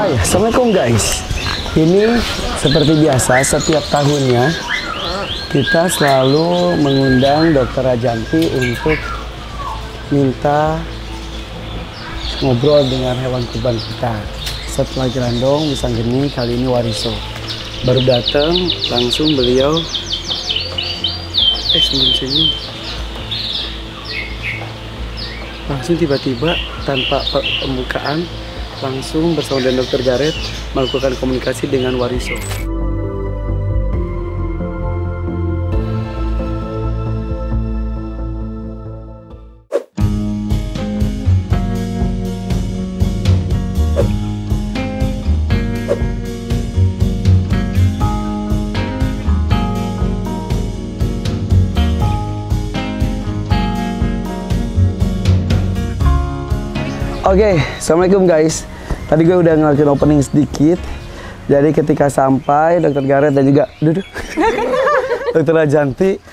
Hai, Assalamualaikum guys. Ini seperti biasa setiap tahunnya kita selalu mengundang Dr. Rajanti untuk minta ngobrol dengan hewan kurban kita. Setelah Grandong, Wisanggeni, kali ini Wariso. Baru datang, langsung beliau senyum-senyum. Langsung tiba-tiba tanpa pembukaan langsung bersama dengan Dr. Gareth melakukan komunikasi dengan Wariso. Oke, Assalamualaikum guys. Tadi gue udah ngelakuin opening sedikit. Jadi ketika sampai Dr. Gareth dan juga Dr. Rajanti,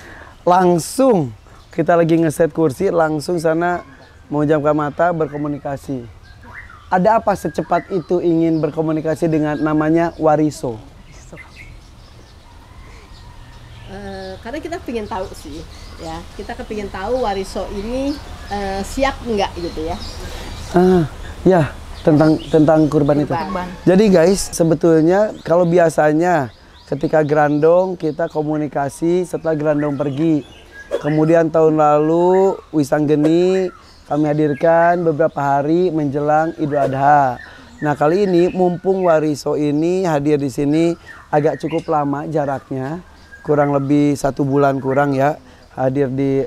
langsung kita lagi ngeset kursi, langsung sana memejamkan mata berkomunikasi. Ada apa secepat itu ingin berkomunikasi dengan namanya Wariso? Karena kita pengen tahu sih, ya. Kita kepingin tahu Wariso ini siap nggak gitu ya. Ya, tentang kurban itu. Jadi guys, sebetulnya kalau biasanya ketika Grandong kita komunikasi setelah Grandong pergi. Kemudian tahun lalu Wisanggeni kami hadirkan beberapa hari menjelang Idul Adha. Nah, kali ini mumpung Wariso ini hadir di sini agak cukup lama jaraknya, kurang lebih 1 bulan kurang ya. Hadir di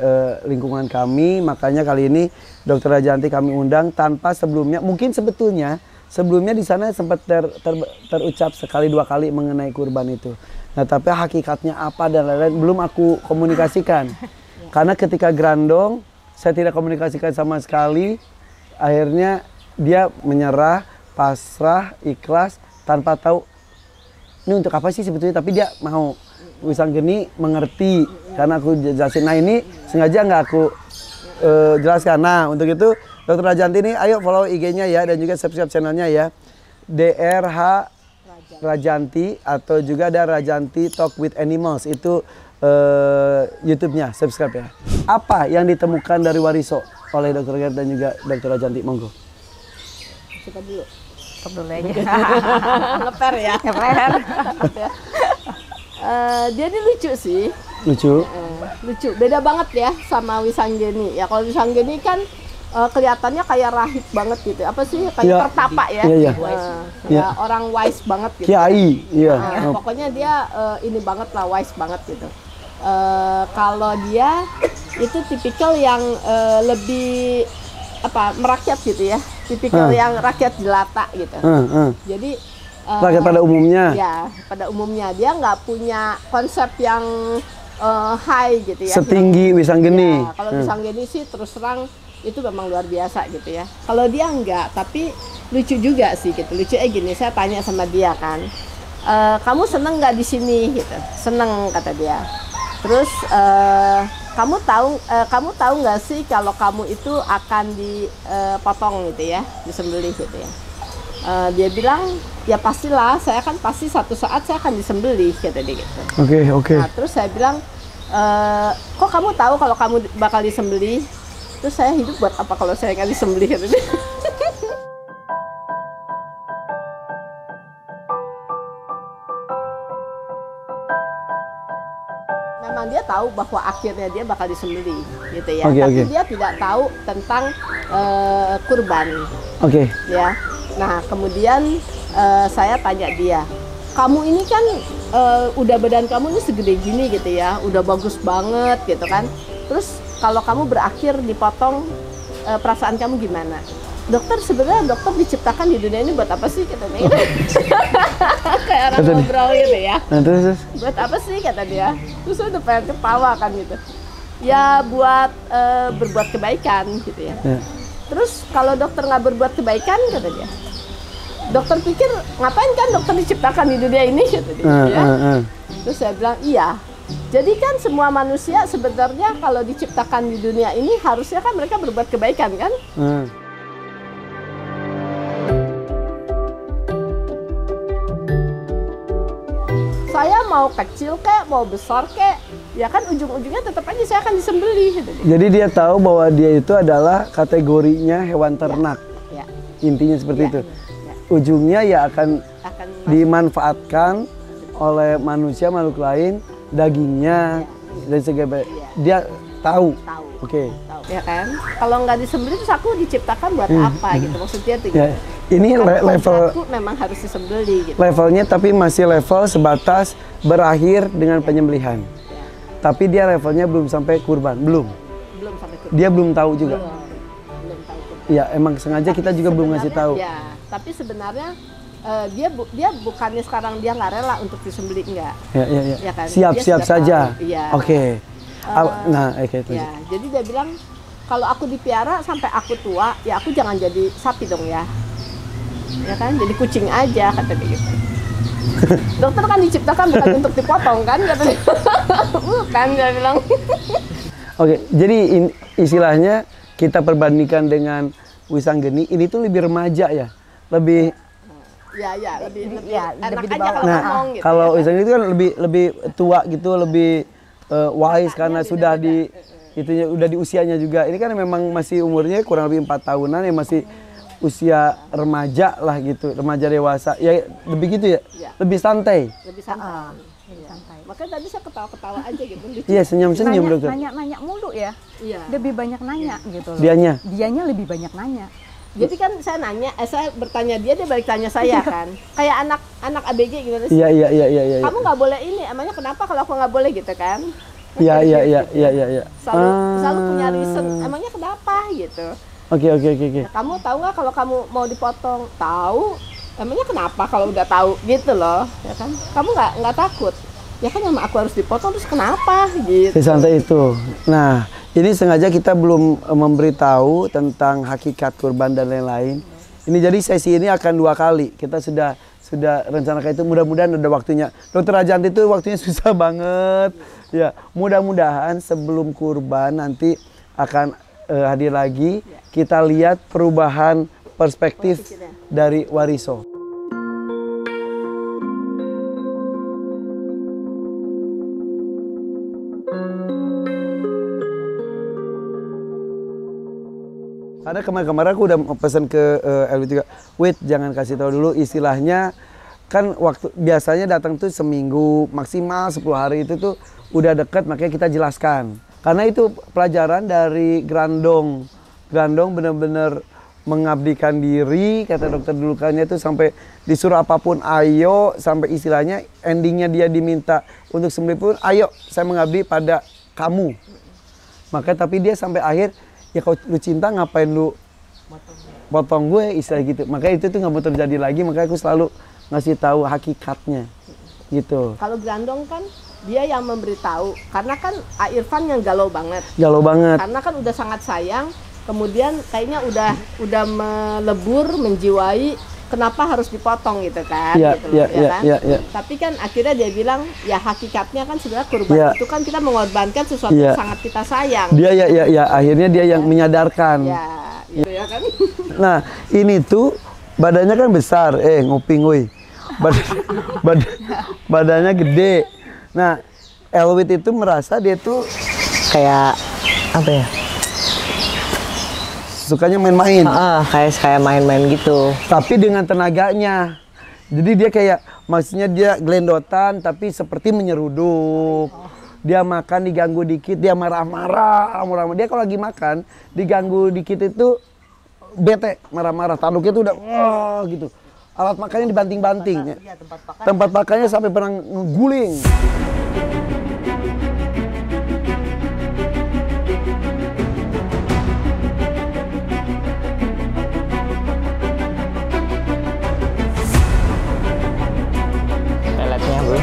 lingkungan kami, makanya kali ini Dr. Rajanti kami undang tanpa sebelumnya, mungkin sebetulnya sebelumnya di sana sempat terucap sekali 2 kali mengenai kurban itu. Nah, tapi hakikatnya apa dan lain-lain belum aku komunikasikan. Karena ketika Grandong saya tidak komunikasikan sama sekali, akhirnya dia menyerah, pasrah, ikhlas tanpa tahu ini untuk apa sih sebetulnya, tapi dia mau. Wisanggeni mengerti karena aku jelasin. Nah, ini sengaja nggak aku jelaskan. Nah, untuk itu Dr. Rajanti ini ayo follow IG-nya ya, dan juga subscribe channelnya ya, DRH Rajanti, atau juga ada Rajanti Talk with Animals, itu YouTube-nya, subscribe ya. Apa yang ditemukan dari Wariso oleh Dr. Gareth dan juga Dr. Rajanti? Monggo. Coba dulu. Stop dulu aja. Ngeper ya. Ngeper. Dia ini lucu sih. Lucu. Lucu. Beda banget ya sama Wisanggeni. Ya kalau Wisanggeni kan kelihatannya kayak rahib banget gitu. Apa sih? Kayak pertapa ya. Iya. Ya, orang wise banget gitu. Kiai. Iya. Pokoknya dia ini banget lah, wise banget gitu. Kalau dia itu tipikal yang lebih merakyat gitu ya. Tipikal yang rakyat jelata gitu. Jadi rakyat pada umumnya. Ya, pada umumnya dia nggak punya konsep yang high gitu ya. Setinggi Wisanggeni. Ya, kalau Wisanggeni sih terus terang itu memang luar biasa gitu ya. Kalau dia enggak, tapi lucu juga sih gitu. Lucunya gini, saya tanya sama dia kan, kamu seneng nggak di sini gitu? Seneng, kata dia. Terus kamu tahu nggak sih kalau kamu itu akan dipotong gitu ya, disembelih gitu ya? Dia bilang, ya pastilah, saya kan pasti satu saat saya akan disembelih, kata dia gitu. Oke. Nah, terus saya bilang, kok kamu tahu kalau kamu bakal disembelih? Terus saya hidup buat apa kalau saya nggak disembelih, kata dia. Memang dia tahu bahwa akhirnya dia bakal disembelih, gitu ya. Tapi dia tidak tahu tentang kurban. Ya. Nah, kemudian saya tanya dia, kamu ini kan udah badan kamu ini segede gini gitu ya, udah bagus banget gitu kan. Terus kalau kamu berakhir dipotong, perasaan kamu gimana? Dokter, sebenarnya dokter diciptakan di dunia ini buat apa sih, kata dia. Kayak orang ngobrol gitu ya. Nah, terus? Buat apa sih, kata dia. Terus udah pengen ketawa kan gitu. Ya buat berbuat kebaikan gitu ya. Terus kalau dokter nggak berbuat kebaikan, kata dia, dokter pikir ngapain kan dokter diciptakan di dunia ini, kata dia. Terus saya bilang, iya. Jadi kan semua manusia sebenarnya kalau diciptakan di dunia ini harusnya kan mereka berbuat kebaikan kan. mau kecil kek, mau besar kek, ya kan ujung-ujungnya tetap aja saya akan disembelih. Gitu. Jadi dia tahu bahwa dia itu adalah kategorinya hewan ternak. Ya. Intinya seperti itu. Ya. Ujungnya ya akan dimanfaatkan oleh manusia, makhluk lain, dagingnya dan sebagainya. Dia tahu. Oke. Ya kan? Kalau nggak disembelih terus aku diciptakan buat apa gitu maksudnya tuh. Ya. Ini level aku memang harus disembelih gitu. Levelnya tapi masih level sebatas berakhir dengan penyembelihan. Ya. Tapi dia levelnya belum sampai kurban, belum. Belum sampai kurban. Dia belum tahu juga. Belum tahu kurban. Ya, emang sengaja kita juga belum ngasih tahu. Ya, tapi sebenarnya dia bukannya sekarang dia nggak rela untuk disembelih enggak. Ya kan? Siap saja. Iya. Oke. Nah, oke itu. Ya, jadi dia bilang kalau aku dipiara sampai aku tua, ya aku jangan jadi sapi dong ya. Ya kan, jadi kucing aja kata dia gitu. Dokter kan diciptakan bukan untuk dipotong kan kata dia. Bukan dia bilang. Oke, jadi istilahnya kita perbandingkan dengan Wisanggeni ini tuh lebih remaja ya, lebih. Lebih enak aja kalau ngomong gitu. Kalau Wisanggeni itu kan lebih tua gitu, lebih wise karena sudah udah di usianya juga. Ini kan memang masih umurnya kurang lebih 4 tahunan ya, masih usia remaja lah gitu, remaja dewasa. Ya lebih gitu ya. Lebih santai. Lebih santai. Makanya tadi saya ketawa-ketawa aja gitu. Iya, senyum-senyum dokter. Nanya mulu ya. Iya. Lebih banyak nanya gitu loh. Dianya lebih banyak nanya. Jadi kan saya nanya, saya bertanya dia balik tanya saya kan. Kayak anak ABG gimana sih? Iya. Kamu nggak boleh ini, emangnya kenapa kalau aku nggak boleh gitu kan? Iya. Selalu punya reason, emangnya kenapa gitu. Oke. Nah, kamu tahu nggak kalau kamu mau dipotong? Tahu. Emangnya kenapa kalau udah tahu gitu loh, ya kan? Kamu nggak takut? Ya kan memang aku harus dipotong terus kenapa gitu. Sesantai itu. Nah, ini sengaja kita belum memberitahu tentang hakikat kurban dan lain-lain. Ini jadi sesi ini akan 2 kali. Kita sudah rencanakan itu, mudah-mudahan ada waktunya. Dokter Rajanti itu waktunya susah banget. Ya, mudah-mudahan sebelum kurban nanti akan hadir lagi. Kita lihat perubahan perspektif dari Wariso. Karena kemarin aku udah pesan ke Elwi juga, wait jangan kasih tahu dulu, istilahnya kan waktu biasanya datang tuh seminggu maksimal 10 hari itu tuh udah deket, makanya kita jelaskan. Karena itu pelajaran dari Grandong benar-benar mengabdikan diri, kata dokter dulukannya tuh sampai disuruh apapun ayo, sampai istilahnya endingnya dia diminta untuk sembelih pun ayo saya mengabdi pada kamu. Makanya tapi dia sampai akhir, ya kalau lu cinta ngapain lu potong gue, istilah gitu. Makanya itu tuh nggak mau terjadi lagi, makanya aku selalu ngasih tahu hakikatnya gitu. Kalau Grandong kan dia yang memberitahu, karena kan Irfan yang galau banget. Karena kan udah sangat sayang, kemudian kayaknya udah melebur, menjiwai, kenapa harus dipotong gitu kan? Tapi kan akhirnya dia bilang, ya hakikatnya kan sebenarnya kurban itu kan kita mengorbankan sesuatu yang sangat kita sayang. Akhirnya dia yang menyadarkan. Gitu ya kan? Nah, ini tuh badannya kan besar, nguping woi. Badannya gede. Nah, Elwit itu merasa dia tuh kayak apa ya? Sukanya main-main. Kayak main-main gitu. Tapi dengan tenaganya. Jadi dia kayak, maksudnya dia gelendotan tapi seperti menyeruduk. Dia makan diganggu dikit, dia marah-marah. Dia kalau lagi makan, diganggu dikit itu bete, marah-marah. Tanduknya tuh udah, wah gitu. Alat makannya dibanting-banting. Tempat makannya sampai pernah ngeguling. Peletnya bro.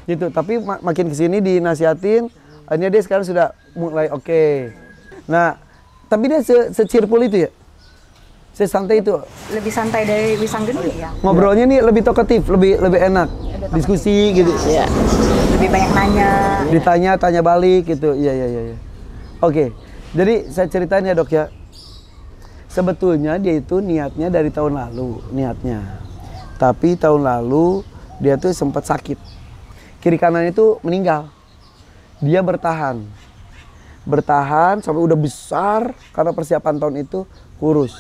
Gitu, tapi makin kesini dinasihatin, akhirnya dia sekarang sudah mulai oke. Nah, tapi dia se-cheerful itu ya? Sesantai itu? Lebih santai dari Wisanggeni ya. Ngobrolnya nih lebih talkatif, lebih enak. Diskusi gitu. Iya. Lebih banyak nanya. Tanya balik gitu. Iya. Oke. Jadi saya ceritain ya dok ya. sebetulnya dia itu niatnya dari tahun lalu, niatnya. Tapi tahun lalu dia tuh sempat sakit. Kiri kanan itu meninggal. Dia bertahan sampai udah besar karena persiapan tahun itu kurus.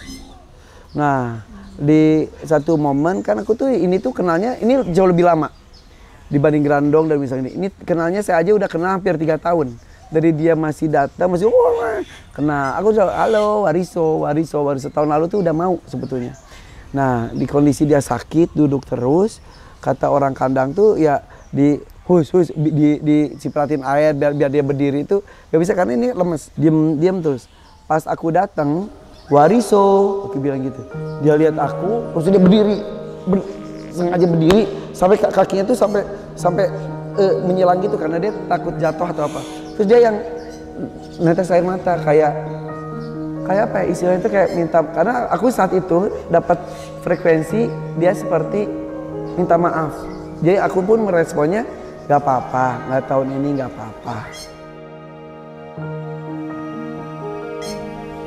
Nah, di satu momen kan aku tuh ini tuh kenalnya ini jauh lebih lama dibanding Grandong dan misalnya ini kenalnya saya aja udah kenal hampir 3 tahun. Dari dia masih datang masih kenal. Aku udah halo Wariso tahun lalu tuh udah mau sebetulnya. Nah, di kondisi dia sakit duduk terus, kata orang kandang tuh ya dicipratin air biar dia berdiri itu gak bisa karena ini lemes, diam terus. Pas aku datang, Wariso, aku bilang gitu. Dia lihat aku, terus dia berdiri, sengaja berdiri sampai kakinya tuh sampai menyilang gitu karena dia takut jatuh atau apa. Terus dia yang netes air mata kayak apa ya istilahnya itu kayak minta, karena aku saat itu dapat frekuensi dia seperti minta maaf. Jadi aku pun meresponnya gak apa-apa, nggak tahun ini gak apa-apa.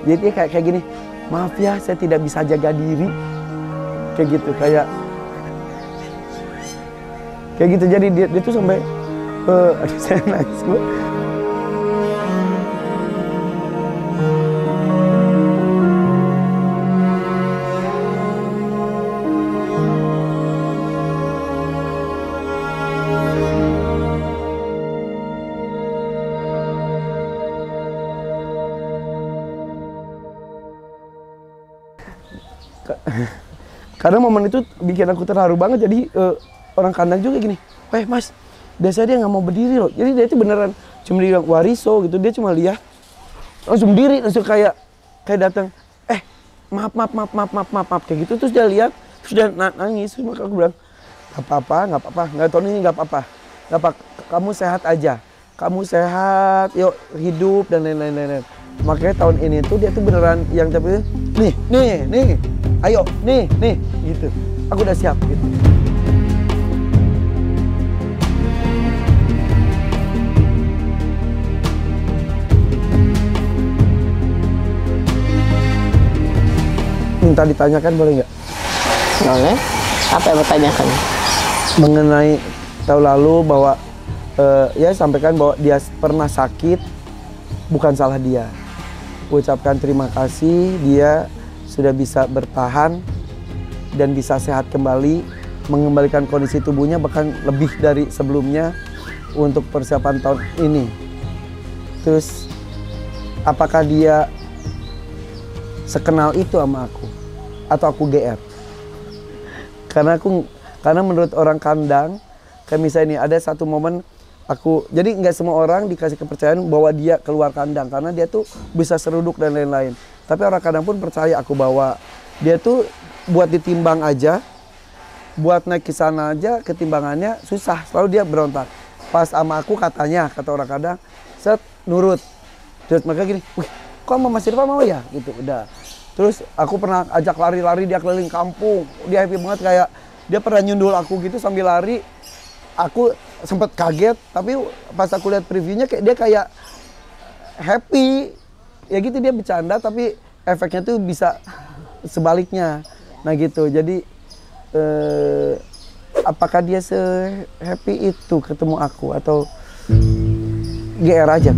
Jadi dia kayak gini, maaf ya saya tidak bisa jaga diri. Kayak gitu, kayak gitu. Jadi dia tuh sampai, aduh saya nangis gue. Karena momen itu bikin aku terharu banget, jadi orang kandang juga gini, mas, biasanya dia nggak mau berdiri loh. Jadi dia itu beneran cuma bilang Wariso gitu, dia cuma lihat langsung berdiri, langsung kayak datang, maaf kayak gitu. Terus dia lihat, terus dia nangis. Maka aku bilang nggak apa-apa, nggak tahun ini nggak apa-apa, kamu sehat aja, kamu sehat, yuk hidup dan lain-lain. Makanya tahun ini tuh dia tuh beneran yang tapi nih. Ayo, nih, gitu. Aku udah siap, gitu. Minta ditanyakan boleh nggak? Boleh. Apa yang mau tanyakan? Mengenai tahun lalu bahwa, ya sampaikan bahwa dia pernah sakit, bukan salah dia. Ucapkan terima kasih, dia sudah bisa bertahan dan bisa sehat kembali, mengembalikan kondisi tubuhnya bahkan lebih dari sebelumnya untuk persiapan tahun ini. Terus apakah dia sekenal itu sama aku atau aku GR? Karena menurut orang kandang, kayak misalnya ini ada satu momen jadi nggak semua orang dikasih kepercayaan bahwa dia keluar kandang karena dia tuh bisa seruduk dan lain-lain. Tapi orang kandang pun percaya aku bawa dia tuh buat ditimbang aja, buat naik ke sana aja ketimbangannya susah, selalu dia berontak. Pas sama aku kata orang kandang, nurut. Terus mereka gini, wih, kok sama Mas Irfan mau ya? Gitu, udah. Terus aku pernah ajak lari-lari dia keliling kampung, dia happy banget kayak dia pernah nyundul aku gitu sambil lari. Aku sempat kaget, tapi pas aku lihat previewnya dia kayak happy. Ya gitu, dia bercanda tapi efeknya tuh bisa sebaliknya. Nah gitu, jadi apakah dia se-happy itu ketemu aku atau GR aja?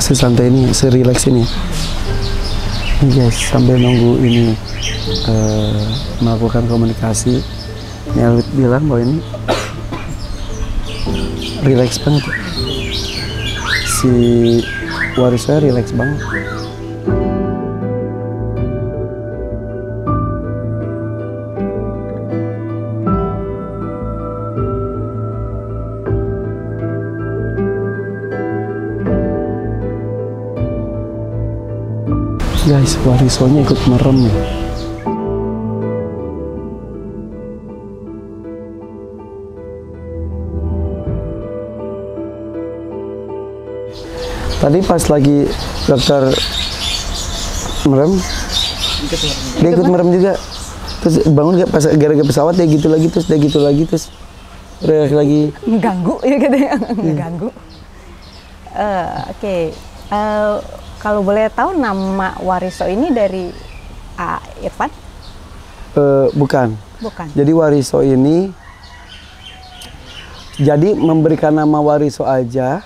Sesantai ini, serileks ini. Yes, sambil nunggu ini melakukan komunikasi. Ini Alwit bilang bahwa ini rileks banget. Si Wariso rileks banget. Guys, Warisonya ikut merem ya. Tadi pas lagi dokter merem, dia ikut merem juga. Terus bangun pas gara-gara pesawat dia gitu lagi, terus dia gitu lagi, terus lagi. Mengganggu ya gitu ya, mengganggu. Oke. Kalau boleh tahu nama Wariso ini dari Irfan? Bukan. Bukan. Jadi Wariso ini, jadi memberikan nama Wariso aja,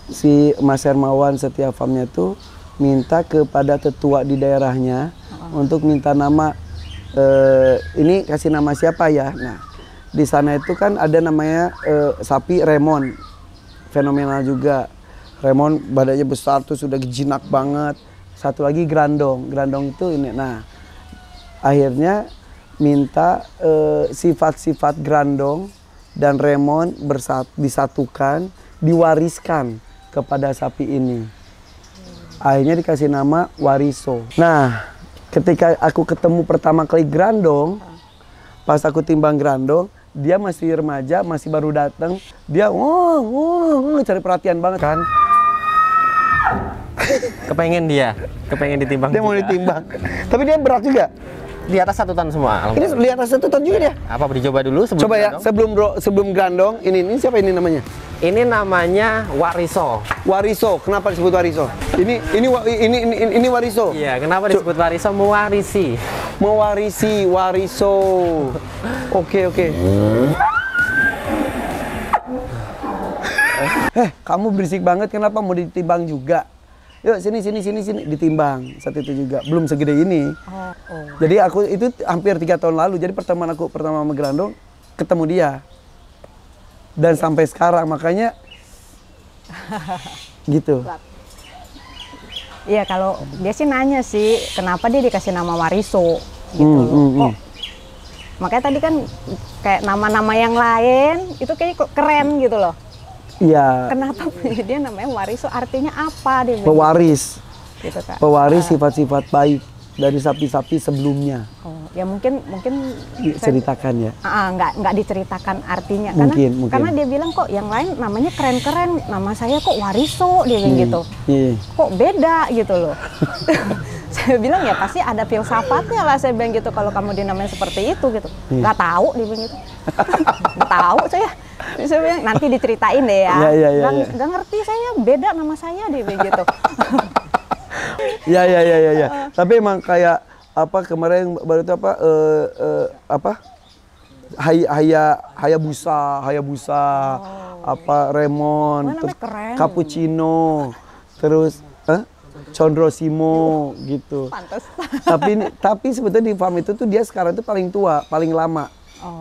si Mas Hermawan Setia Farmnya tuh minta kepada tetua di daerahnya untuk minta nama, ini kasih nama siapa ya. Nah, di sana itu kan ada namanya sapi Remon, fenomenal juga. Remon badannya besar tuh sudah jinak banget. Satu lagi Grandong, Grandong itu ini. Nah, akhirnya minta sifat-sifat Grandong dan Remon disatukan, diwariskan kepada sapi ini. Akhirnya dikasih nama Wariso. Nah, ketika aku ketemu pertama kali Grandong, pas aku timbang Grandong, dia masih remaja, masih baru datang, dia cari perhatian banget kan. Kepengen ditimbang. Dia mau ditimbang. Tapi dia berat juga. Di atas 1 ton semua. Ini di atas 1 ton juga dia. Apa dicoba dulu sebelum Coba ya, Grandong? sebelum Grandong, ini siapa ini namanya? Ini namanya Wariso. Wariso. Kenapa disebut Wariso? Ini Wariso. Iya, kenapa disebut Wariso? Mewarisi. Mewarisi, Wariso. Oke. Kamu berisik banget, kenapa mau ditimbang juga? Yuk sini ditimbang. Saat itu juga belum segede ini. Jadi aku itu hampir 3 tahun lalu. Jadi pertama sama Grandong ketemu dia. Dan sampai sekarang makanya gitu. Iya, kalau dia sih nanya sih kenapa dia dikasih nama Wariso gitu loh. Makanya tadi kan kayak nama-nama yang lain itu kayaknya keren gitu loh. Iya. Kenapa dia namanya Wariso? Artinya apa dia? Pewaris. Gitu, Kak. Pewaris sifat-sifat baik dari sapi-sapi sebelumnya. Ya mungkin diceritakan ya. Nggak diceritakan artinya mungkin. Karena dia bilang kok yang lain namanya keren-keren, nama saya kok Wariso dia bilang gitu. Kok beda gitu loh. Saya bilang ya pasti ada filsafatnya lah, saya bilang gitu kalau kamu dinamain seperti itu gitu. Nggak tahu dia bilang gitu. Nggak tahu saya bilang nanti diceritain deh ya. Nggak ngerti saya, beda nama saya dia bilang gitu. Ya. Tapi emang kayak apa kemarin baru itu Hayabusa, apa Remon, terus Cappuccino, terus Condrosimo gitu. Pantes. Tapi sebetulnya di farm itu tuh dia sekarang itu paling tua, paling lama.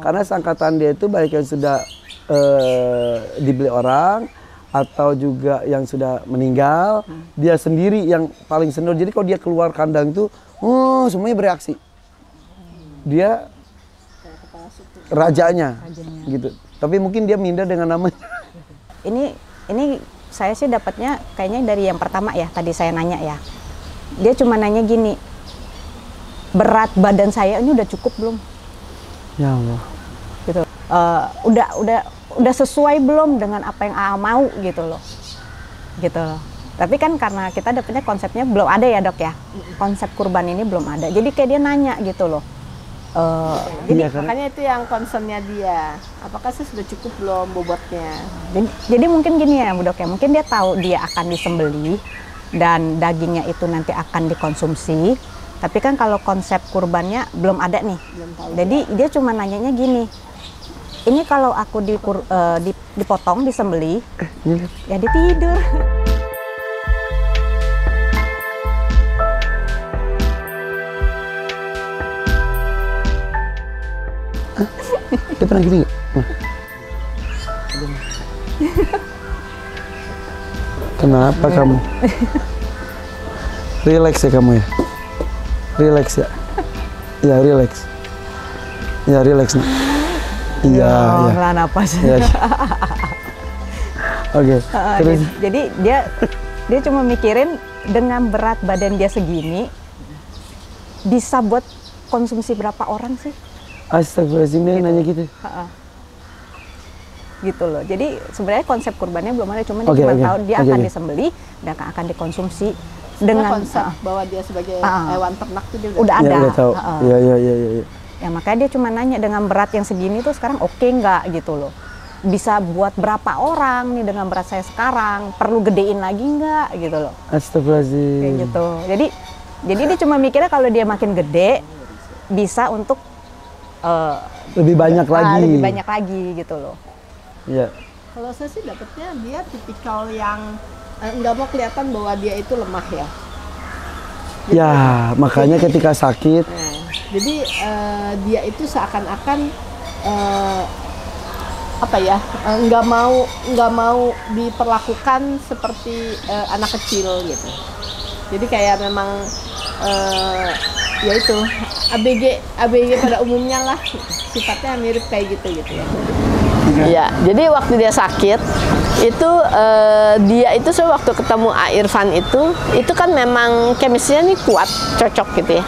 Karena sangkatan dia itu baik yang sudah dibeli orang atau juga yang sudah meninggal, dia sendiri yang paling senior. Jadi kalau dia keluar kandang itu, semuanya bereaksi. Dia rajanya, gitu. Tapi mungkin dia minder dengan namanya. Ini saya sih dapatnya kayaknya dari yang pertama ya, tadi saya nanya ya. Dia cuma nanya gini, berat badan saya ini udah cukup belum? Ya Allah. Gitu. Udah sesuai belum dengan apa yang AA mau gitu loh. Tapi kan karena kita dapetnya konsepnya belum ada ya dok ya, konsep kurban ini belum ada. Jadi kayak dia nanya gitu loh. Jadi makanya itu yang concernnya dia. Apakah sih sudah cukup belum bobotnya? Jadi mungkin gini ya Bu Dok ya, mungkin dia tahu dia akan disembelih dan dagingnya itu nanti akan dikonsumsi. Tapi kan kalau konsep kurbannya belum ada nih. Jadi dia cuma nanyanya gini. Ini kalau aku dipotong, disembelih, ya dia tidur. Dia pernah gini nggak? Kenapa kamu? Relax ya kamu ya? Relax ya? Ya relax. Ya relax nih. Iya. Ngelan napas. Oke. Jadi dia cuma mikirin dengan berat badan dia segini bisa buat konsumsi berapa orang sih? Astagfirullahaladzim, dia nanya gitu. Gitu loh. Jadi sebenarnya konsep kurbannya belum ada, cuma dia cuma tahu dia akan disembelih dan akan dikonsumsi dengan konsep bahwa dia sebagai hewan ternak itu dia udah ada. Udah tahu. Iya. Ya makanya dia cuma nanya dengan berat yang segini tuh sekarang oke nggak gitu loh. Bisa buat berapa orang nih dengan berat saya sekarang? Perlu gedein lagi nggak gitu loh? Astagfirullahaladzim. Kayak gitu. Jadi dia cuma mikirnya kalau dia makin gede bisa untuk lebih banyak lagi. Lebih banyak lagi gitu loh. Iya. Kalau saya sih dapetnya dia tipikal yang nggak mau kelihatan bahwa dia itu lemah ya. Jadi, ya makanya ketika sakit. Jadi dia itu seakan-akan apa ya, nggak mau diperlakukan seperti anak kecil gitu. Jadi kayak memang ya itu ABG pada umumnya lah, sifatnya mirip kayak gitu ya. Iya, jadi waktu dia sakit itu dia itu waktu ketemu Irfan itu kan memang chemistry-nya nih kuat, cocok gitu ya.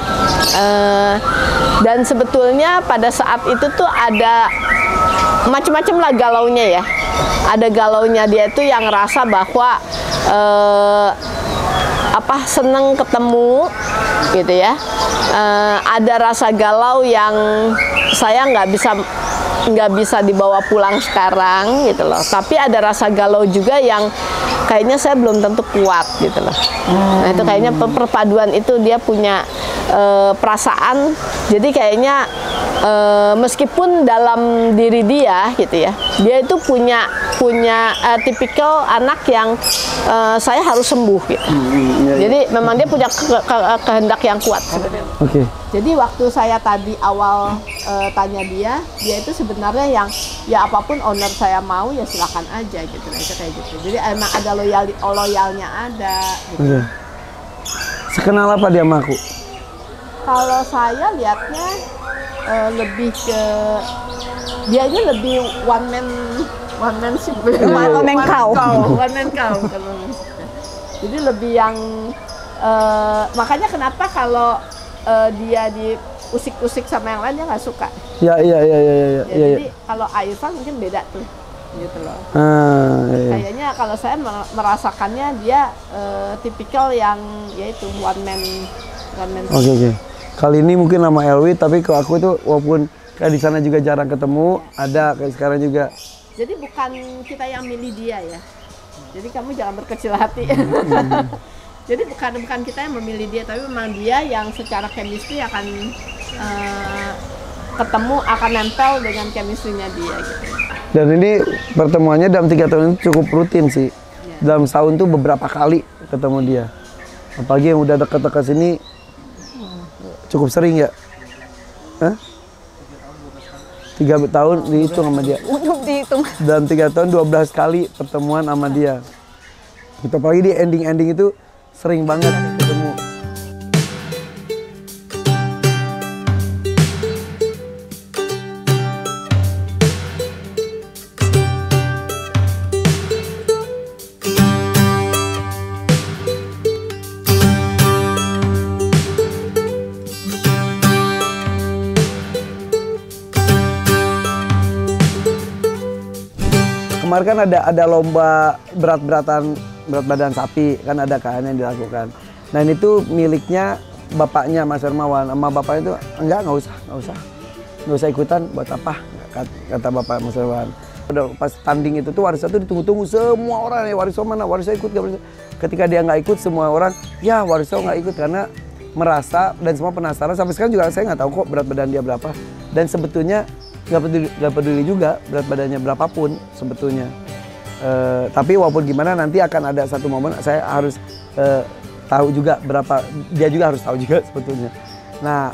Dan sebetulnya pada saat itu tuh ada macam-macam lah galaunya ya. Ada galaunya dia itu yang ngerasa bahwa seneng ketemu gitu ya. Ada rasa galau yang saya nggak bisa dibawa pulang sekarang gitu loh. Tapi ada rasa galau juga yang kayaknya saya belum tentu kuat gitu loh. Nah itu kayaknya perpaduan itu dia punya perasaan. Jadi kayaknya meskipun dalam diri dia gitu ya, dia itu punya tipikal anak yang saya harus sembuh gitu. Jadi memang dia punya kehendak yang kuat sebenarnya. Oke. Jadi waktu saya tadi awal tanya dia itu sebenarnya yang ya apapun owner saya mau ya silakan aja gitu, itu kayak gitu. Jadi emang ada loyalnya ada. Gitu. Sekenal apa dia sama aku? Kalau saya lihatnya lebih ke dia ini lebih one man cow. Jadi lebih yang makanya kenapa kalau dia diusik-usik sama yang lain dia nggak suka. Iya. Jadi kalau Irfan mungkin beda tuh, gitu loh. Kayaknya kalau saya merasakannya dia tipikal yang yaitu one man. Oke. Kali ini mungkin nama Elwi, tapi kalau aku tuh walaupun kayak di sana juga jarang ketemu, ada kayak sekarang juga. Jadi bukan kita yang milih dia ya. Jadi kamu jangan berkecil hati. Jadi bukan kita yang memilih dia, tapi memang dia yang secara chemistry akan ketemu, akan nempel dengan chemistry-nya dia gitu. Dan ini pertemuannya dalam 3 tahun ini cukup rutin sih. Dalam setahun tuh beberapa kali ketemu dia. Apalagi yang udah dekat-dekat sini cukup sering ya. 3 tahun dihitung sama dia. Dihitung. Dan 3 tahun 12 kali pertemuan sama dia. Gitu, apalagi di ending-ending itu sering banget ketemu. Kemarin kan ada lomba berat badan sapi, kan ada kan yang dilakukan. Nah ini tuh miliknya bapaknya Mas Hermawan, sama bapaknya itu enggak usah ikutan, buat apa, kata bapak Mas Hermawan. Pas tanding itu tuh Warisa tuh ditunggu-tunggu semua orang, ya Warisa mana, Warisa ikut gak? Ketika dia nggak ikut, semua orang ya Warisa nggak ikut karena merasa dan semua penasaran. Sampai sekarang juga saya nggak tahu kok berat badan dia berapa, dan sebetulnya nggak peduli juga berat badannya berapapun sebetulnya. Tapi walaupun gimana nanti akan ada satu momen saya harus tahu juga berapa, dia juga harus tahu juga sebetulnya. Nah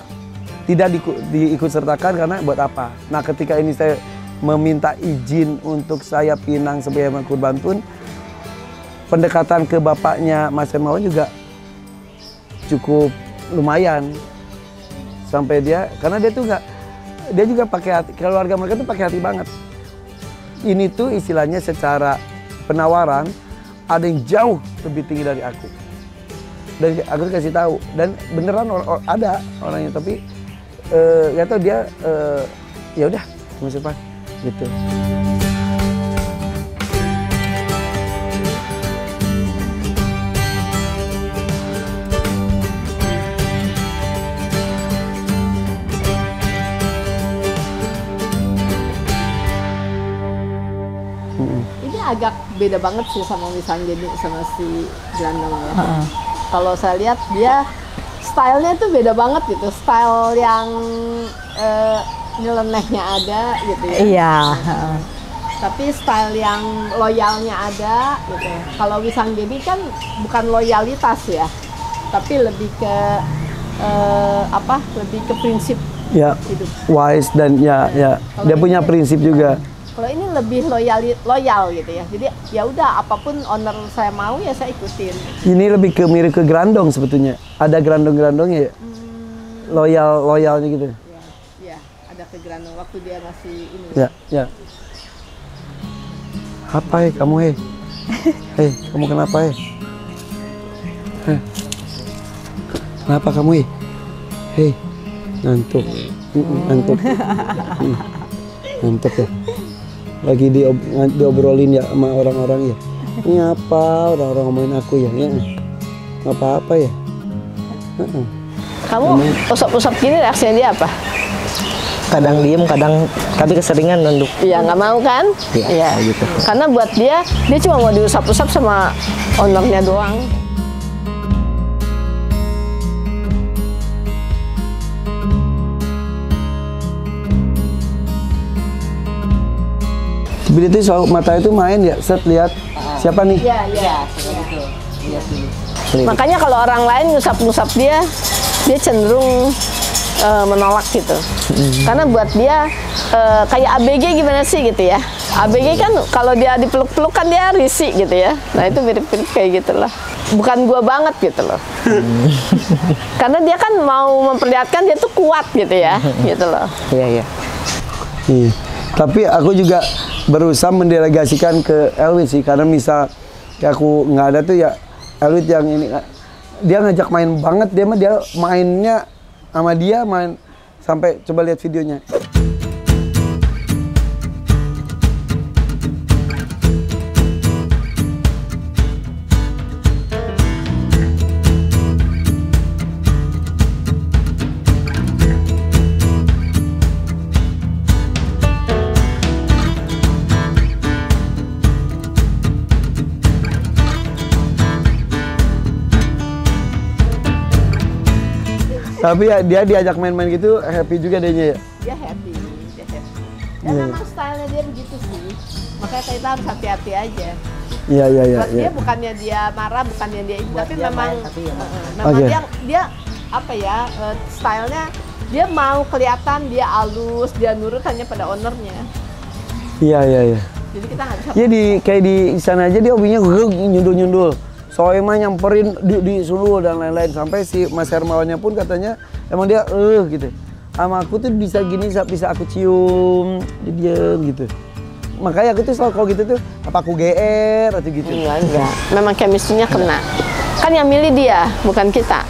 tidak diikut sertakan karena buat apa? Nah ketika ini saya meminta izin untuk saya pinang sebagai hewan kurban pun, pendekatan ke bapaknya Mas Hermawan juga cukup lumayan. Sampai dia, karena dia tuh dia juga pakai hati, keluarga mereka tuh pakai hati banget. Ini tuh istilahnya secara penawaran ada yang jauh lebih tinggi dari aku. Dan aku kasih tahu, dan beneran ada orangnya, tapi nggak tahu dia ya udah Mas Irfan gitu. agak beda banget sih sama misalnya jadi sama si Grandong ya. Kalau saya lihat dia stylenya tuh beda banget gitu, style yang nyelenehnya ada gitu ya. Iya. Tapi style yang loyalnya ada gitu. Kalau Wisang Jadi kan bukan loyalitas ya, tapi lebih ke lebih ke prinsip hidup. Wise dan ya dia punya prinsip juga. Kalau ini lebih loyal gitu ya. Jadi ya udah apapun owner saya mau ya saya ikutin. Ini lebih ke mirip ke Grandong sebetulnya. Ada Grandong-Grandongnya ya? Loyalnya gitu. Ya, ada ke Grandong waktu dia masih ini. Ya. Apa kamu Hei, kamu kenapa Kenapa kamu Hei, ngantuk. Ngantuk ya. Lagi diobrolin ya sama orang-orang ya. Ini apa orang-orang ngomongin aku ya? Nggak apa-apa ya. Kamu usap-usap gini reaksinya dia apa? Kadang diem, kadang tapi keseringan nunduk. Iya, nggak mau kan? Iya, gitu. Karena buat dia cuma mau diusap-usap sama ownernya doang. Tapi itu soal mata itu main ya, set lihat siapa nih? Iya. Makanya kalau orang lain ngusap-ngusap dia cenderung menolak gitu. Karena buat dia kayak ABG gimana sih gitu ya. ABG kan kalau dia dipeluk-peluk kan dia risih gitu ya. Nah itu mirip-mirip kayak gitulah. Bukan gua banget gitu loh. Karena dia kan mau memperlihatkan dia tuh kuat gitu ya, gitu loh. Iya. Tapi aku juga berusaha mendelegasikan ke Elwit sih, karena misal kayak aku nggak ada tuh ya Elwit yang ini dia ngajak main banget, dia mainnya sama dia main sampai coba lihat videonya. Tapi ya dia diajak main-main gitu happy juga dehnya ya? Dia happy. Ya memang stylenya dia begitu sih. Makanya kita harus hati-hati aja. Iya. Buat dia bukannya dia marah, bukannya dia itu, tapi memang dia apa ya, stylenya dia mau kelihatan dia halus, dia nurut hanya pada ownernya. Iya. Jadi kita nggak bisa. Iya kayak di sana aja dia hobinya nyundul-nyundul. Soalnya mah nyamperin di Sulu dan lain-lain, sampai si Mas Hermawannya pun katanya emang dia gitu. Sama aku tuh bisa gini, bisa aku cium, dia diem gitu. Makanya aku tuh selalu kalau gitu tuh apa aku GR atau gitu. Enggak. Memang chemistry-nya kena. Kan yang milih dia, bukan kita.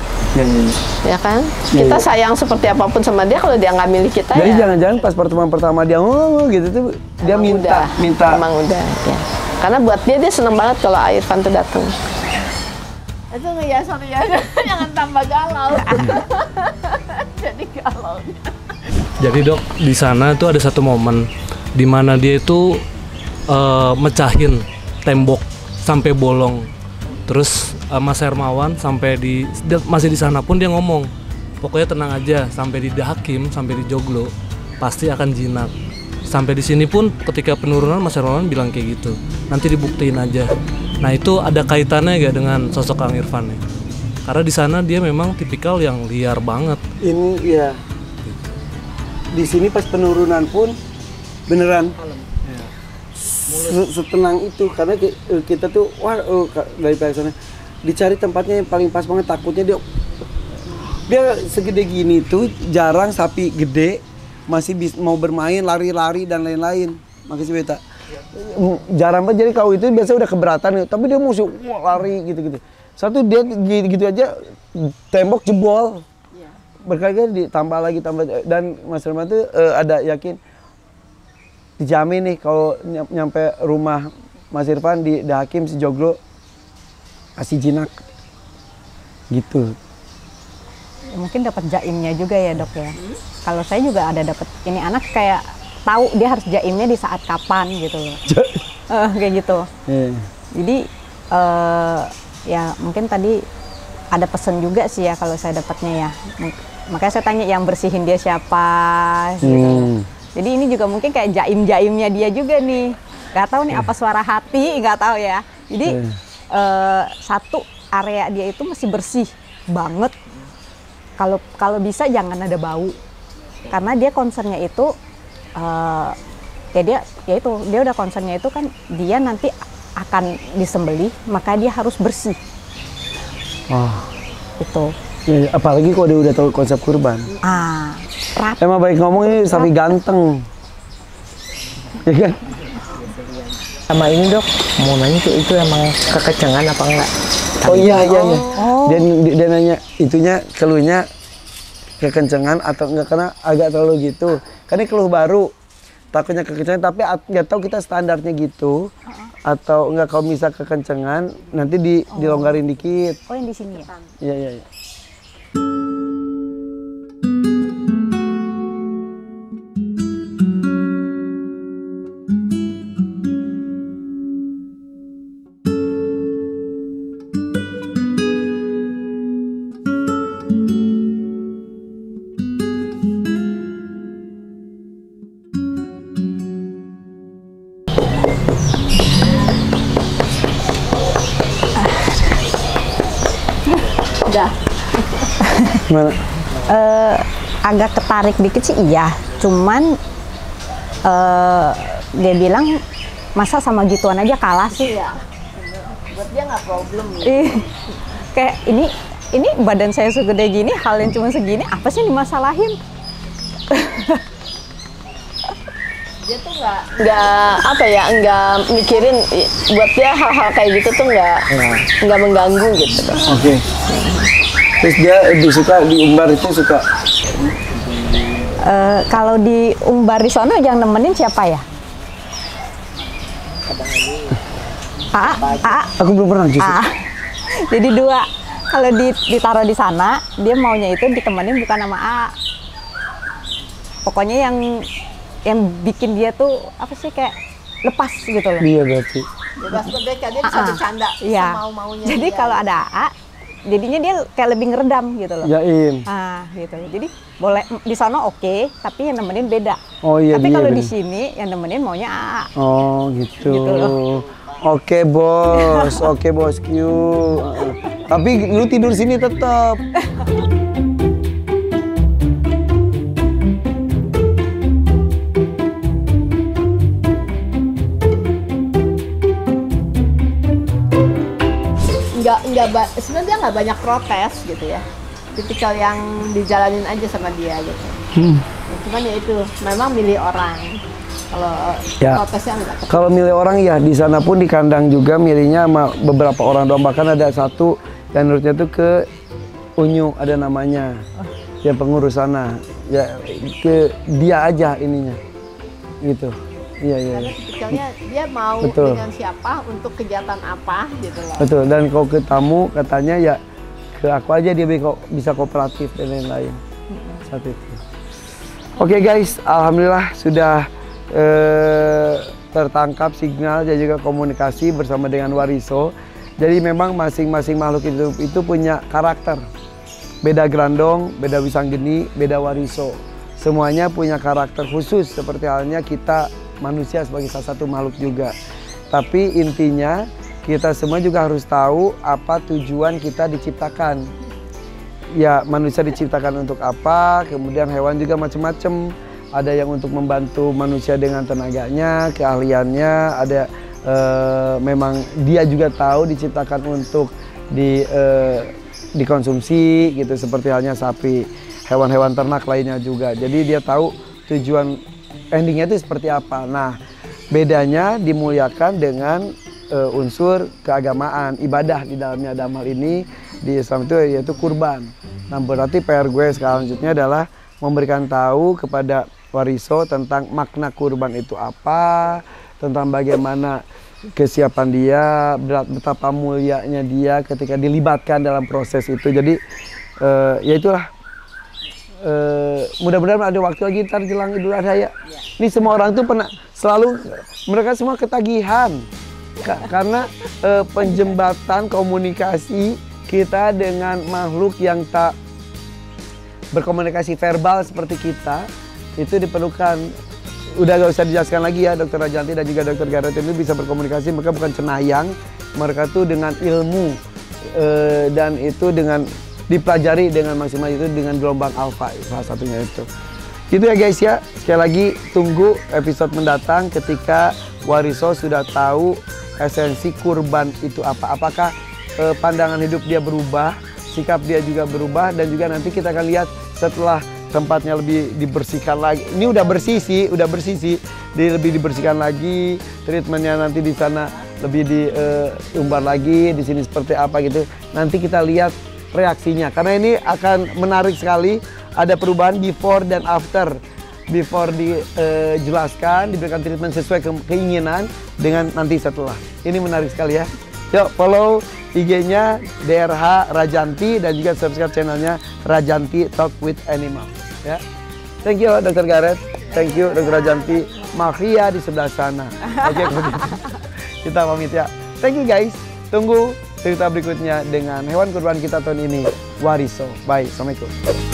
Ya kan? Kita sayang seperti apapun sama dia, kalau dia nggak milih kita. Jadi jangan-jangan pas pertemuan pertama dia gitu tuh dia minta. Emang udah ya. Karena buat dia seneng banget kalau Irfan tuh datang. Itu ngehiasan jangan tambah galau. Jadi galau. Jadi Dok, di sana tuh ada satu momen di mana dia itu mecahin tembok sampai bolong. Terus Mas Hermawan masih di sana pun dia ngomong, pokoknya tenang aja, sampai di Hakim, sampai di Joglo pasti akan jinak. Sampai di sini pun ketika penurunan Mas Hermawan bilang kayak gitu. Nanti dibuktiin aja. Nah itu ada kaitannya gak dengan sosok Kang Irfan ya? Karena di sana dia memang tipikal yang liar banget. Ini ya. Di sini pas penurunan pun beneran setenang itu, karena kita tuh dari pihak sana dicari tempatnya yang paling pas banget. Takutnya dia segede gini tuh jarang sapi gede masih mau bermain lari-lari dan lain-lain. Makasih Beta. Jarang banget, jadi kalau itu biasanya udah keberatan, tapi dia mesti lari gitu-gitu. Satu dia gitu aja tembok jebol. Berkali-kali ditambah lagi dan Mas Herman tuh ada yakin dijamin nih kalau nyampe rumah Mas Irfan di Hakim si Joglo kasih jinak gitu. Mungkin dapat jaimnya juga ya Dok ya. Kalau saya juga ada dapat ini anak kayak tahu dia harus jaimnya di saat kapan gitu loh. kayak gitu. Jadi ya mungkin tadi ada pesan juga sih ya kalau saya dapatnya ya. Makanya saya tanya yang bersihin dia siapa gitu. Jadi ini juga mungkin kayak jaim-jaimnya dia juga nih. Gak tahu nih apa suara hati, nggak tahu ya. Jadi satu area dia itu masih bersih banget. Kalau bisa jangan ada bau. Karena dia concernnya itu dia udah concernnya itu kan dia nanti akan disembelih, maka dia harus bersih. Itu. Ya, apalagi kalau dia udah tahu konsep kurban. Emang baik ngomong ini sapi ganteng. Ya kan? Sama ini dok, mau nanya itu emang kekencengan apa enggak? Oh iya. Dia nanya itunya keluhnya kekencengan atau enggak karena agak terlalu gitu. Karena keluh baru. Takutnya kekencengan tapi nggak tahu kita standarnya gitu. Atau enggak kalau bisa kekencengan nanti dilonggarin dikit. Oh yang di sini ya? Iya. Gimana? Agak ketarik dikit sih iya, cuman dia bilang masa sama gituan aja kalah sih ya. Buat dia nggak problem. Kayak ini badan saya segede gini, hal yang cuma segini apa sih dimasalahin? Dia tuh nggak mikirin, buat dia hal-hal kayak gitu tuh nggak mengganggu gitu. Oke. Terus dia lebih suka diumbar itu suka. Kalau diumbar di sana yang nemenin siapa ya? Aku belum pernah justru. Jadi dua. Kalau ditaruh di sana, dia maunya itu ditemenin bukan sama pokoknya yang bikin dia tuh apa sih kayak lepas gitu loh. Iya berarti. Bebas merdeka, dia bisa bercanda semau-maunya. Jadi kalau ada jadinya dia kayak lebih ngeredam gitu loh. Yain. Gitu. Jadi boleh di sana oke, tapi yang nemenin beda. Oh iya. Tapi kalau di sini yang nemenin maunya Oh gitu. Gitu loh. Oke bos, oke bosku. Tapi lu tidur sini tetap. Sebenarnya dia nggak banyak protes gitu ya, tipikal yang dijalanin aja sama dia gitu. Cuman ya itu memang milih orang. Kalau protesnya enggak. Kalau milih orang ya di sana pun di kandang juga milihnya sama beberapa orang doang. Bahkan ada satu yang menurutnya tuh ke Unyu ada namanya, ya pengurus sana, ya ke dia aja ininya, gitu. Iya. Karena tipikalnya dia mau dengan siapa, untuk kegiatan apa gitu loh. Betul, dan kalau ke tamu katanya ya ke aku aja dia bisa kooperatif dan lain-lain. Saat itu. Oke guys, alhamdulillah sudah tertangkap signal dan juga komunikasi bersama dengan Wariso. Jadi memang masing-masing makhluk hidup itu punya karakter. Beda Grandong, beda Wisanggeni, beda Wariso. Semuanya punya karakter khusus seperti halnya kita manusia sebagai salah satu makhluk juga. Tapi intinya kita semua juga harus tahu apa tujuan kita diciptakan. Ya manusia diciptakan untuk apa, kemudian hewan juga macam-macam. Ada yang untuk membantu manusia dengan tenaganya, keahliannya, ada memang dia juga tahu diciptakan untuk dikonsumsi gitu seperti halnya sapi, hewan-hewan ternak lainnya juga. Jadi dia tahu tujuan endingnya itu seperti apa. Nah, bedanya dimuliakan dengan unsur keagamaan, ibadah di dalamnya. Dalam hal ini di Islam itu yaitu kurban. Nah, berarti PR gue selanjutnya adalah memberikan tahu kepada Wariso tentang makna kurban itu apa, tentang bagaimana kesiapan dia, betapa mulianya dia ketika dilibatkan dalam proses itu. Jadi ya itulah mudah-mudahan ada waktu lagi ntar jelang Idul Adha ya. Ini semua orang tuh pernah selalu mereka semua ketagihan karena penjembatan komunikasi kita dengan makhluk yang tak berkomunikasi verbal seperti kita itu diperlukan. Udah gak usah dijelaskan lagi ya, Dr. Rajanti dan juga Dr. Gareth ini bisa berkomunikasi. Mereka bukan cenayang, mereka tuh dengan ilmu dan itu dengan dipelajari dengan maksimal, itu dengan gelombang alfa salah satunya itu. Gitu ya guys ya, sekali lagi tunggu episode mendatang ketika Wariso sudah tahu esensi kurban itu apa. Apakah pandangan hidup dia berubah, sikap dia juga berubah, dan juga nanti kita akan lihat setelah tempatnya lebih dibersihkan lagi. Ini udah bersih sih, lebih dibersihkan lagi, treatmentnya nanti di sana lebih diumbar lagi, di sini seperti apa gitu. Nanti kita lihat reaksinya, karena ini akan menarik sekali. Ada perubahan before dan after. Before dijelaskan, diberikan treatment sesuai keinginan dengan nanti setelah. Ini menarik sekali ya. Yuk follow IG-nya DRH Rajanti dan juga subscribe channelnya Rajanti Talk with Animal. Ya, thank you Dr. Gareth, thank you Dr. Rajanti. Maria di sebelah sana. Oke, kita pamit ya. Thank you guys. Tunggu cerita berikutnya dengan hewan kurban kita tahun ini, Wariso. Bye, assalamualaikum.